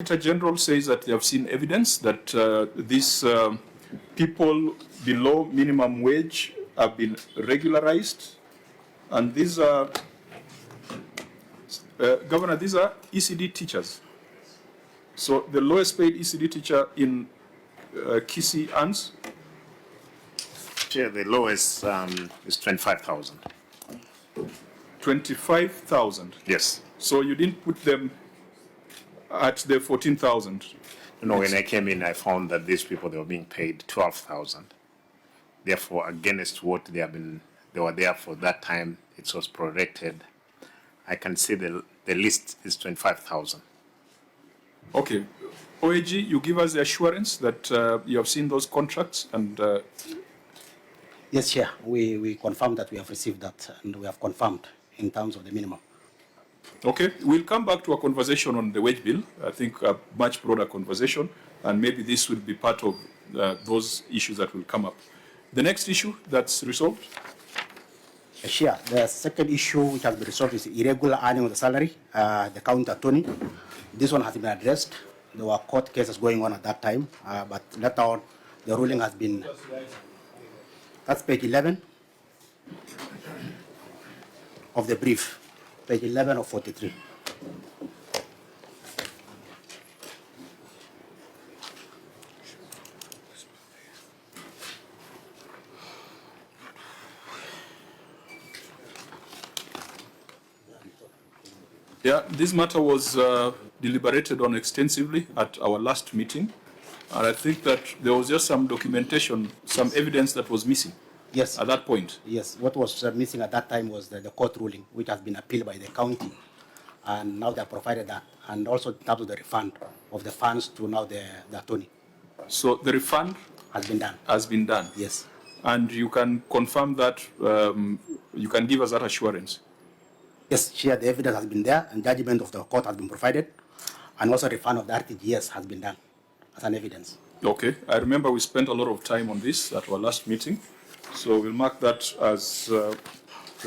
Director General says that they have seen evidence that these people below minimum wage have been regularized, and these are, Governor, these are ECD teachers. So the lowest paid ECD teacher in Kisii earns? Yeah, the lowest is 25,000. 25,000? Yes. So you didn't put them at the 14,000? No, when I came in, I found that these people, they were being paid 12,000. Therefore, against what they were there for that time, it was prorated. I can see the list is 25,000. Okay. OAG, you give us the assurance that you have seen those contracts and... Yes, Chair. We confirmed that we have received that, and we have confirmed in terms of the minimum. Okay, we'll come back to a conversation on the wage bill. I think a much broader conversation, and maybe this will be part of those issues that will come up. The next issue that's resolved? Chair, the second issue which has been resolved is irregular earning of the salary, the county attorney. This one has been addressed. There were court cases going on at that time, but later on, the ruling has been... That's page 11 of the brief, page 11 of 43. Yeah, this matter was deliberated on extensively at our last meeting. And I think that there was just some documentation, some evidence that was missing. Yes. At that point. Yes. What was missing at that time was the court ruling, which has been appealed by the county, and now they have provided that, and also in terms of the refund of the funds to now the attorney. So the refund has been done. Has been done. Yes. And you can confirm that. You can give us that assurance. Yes, Chair. The evidence has been there, and judgment of the court has been provided, and also refund of the RTGS has been done as an evidence. Okay. I remember we spent a lot of time on this at our last meeting. So we'll mark that as